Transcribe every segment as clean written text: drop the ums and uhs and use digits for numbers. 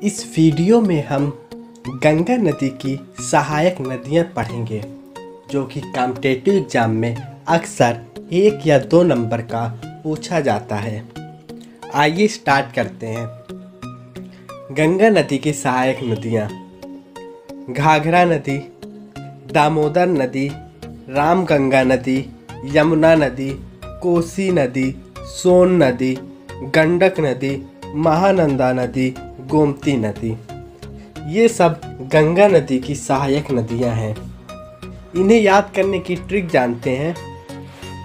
इस वीडियो में हम गंगा नदी की सहायक नदियाँ पढ़ेंगे जो कि कॉम्पिटिटिव एग्जाम में अक्सर 1 या 2 नंबर का पूछा जाता है। आइए स्टार्ट करते हैं। गंगा नदी की सहायक नदियाँ: घाघरा नदी, दामोदर नदी, रामगंगा नदी, यमुना नदी, कोसी नदी, सोन नदी, गंडक नदी, महानंदा नदी, गोमती नदी। ये सब गंगा नदी की सहायक नदियां हैं। इन्हें याद करने की ट्रिक जानते हैं।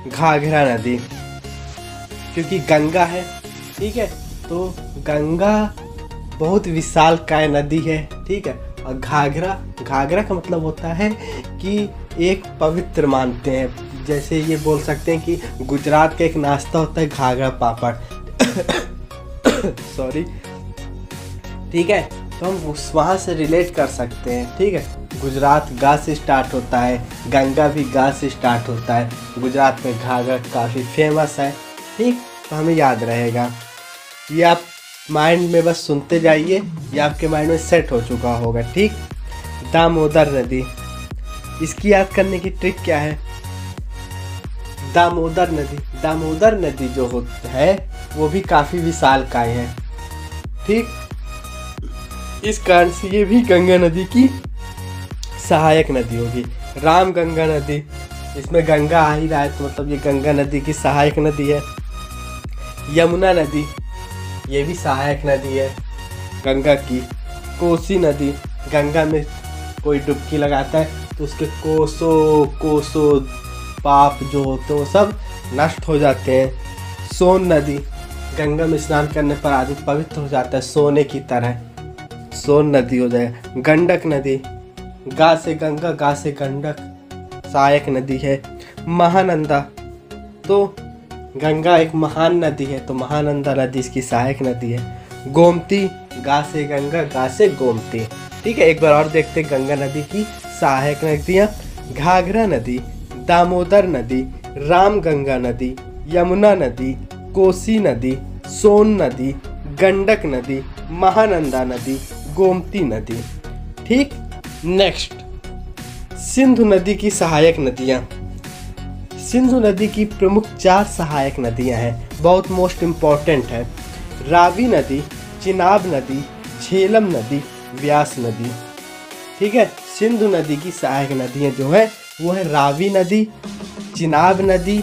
घाघरा नदी, क्योंकि गंगा है, ठीक है, तो गंगा बहुत विशालकाय नदी है, ठीक है। और घाघरा का मतलब होता है कि एक पवित्र मानते हैं। जैसे ये बोल सकते हैं कि गुजरात का एक नाश्ता होता है घाघरा पापड़ सॉरी, ठीक है, तो हम वहाँ से रिलेट कर सकते हैं, ठीक है। गुजरात गा से स्टार्ट होता है, गंगा भी गा से स्टार्ट होता है। गुजरात में घाघरा काफ़ी फेमस है, ठीक, तो हमें याद रहेगा। ये आप माइंड में बस सुनते जाइए, ये आपके माइंड में सेट हो चुका होगा, ठीक। दामोदर नदी, इसकी याद करने की ट्रिक क्या है? दामोदर नदी जो होती है वो भी काफ़ी विशालकाय है, ठीक। इस कारण से ये भी गंगा नदी की सहायक नदी होगी। रामगंगा नदी, इसमें गंगा आ ही रहा है तो मतलब ये गंगा नदी की सहायक नदी है। यमुना नदी, ये भी सहायक नदी है गंगा की। कोसी नदी, गंगा में कोई डुबकी लगाता है तो उसके कोसों पाप जो होते हैं वो सब नष्ट हो जाते हैं। सोन नदी, गंगा में स्नान करने पर आदमी पवित्र हो जाता है सोने की तरह, सोन नदी हो जाए। गंडक नदी, गा से गंगा गा से गंडक, सहायक नदी है। महानंदा, तो गंगा एक महान नदी है तो महानंदा नदी इसकी सहायक नदी है। गोमती, गा से गंगा गा से गोमती, ठीक है। एक बार और देखते हैं गंगा नदी की सहायक नदियाँ। घाघरा नदी, दामोदर नदी, रामगंगा नदी, यमुना नदी, कोसी नदी, सोन नदी, गंडक नदी, महानंदा नदी, गोमती नदी, ठीक। नेक्स्ट, सिंधु नदी की सहायक नदियाँ। सिंधु नदी की प्रमुख 4 सहायक नदियाँ हैं, बहुत मोस्ट इम्पॉर्टेंट है। रावी नदी, चिनाब नदी, झेलम नदी, व्यास नदी, ठीक है। सिंधु नदी की सहायक नदियाँ जो है वो है रावी नदी, चिनाब नदी,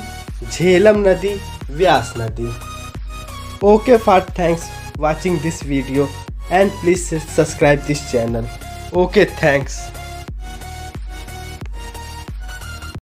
झेलम नदी, व्यास नदी। Okay, for thanks watching this video and please subscribe this channel. Okay, thanks.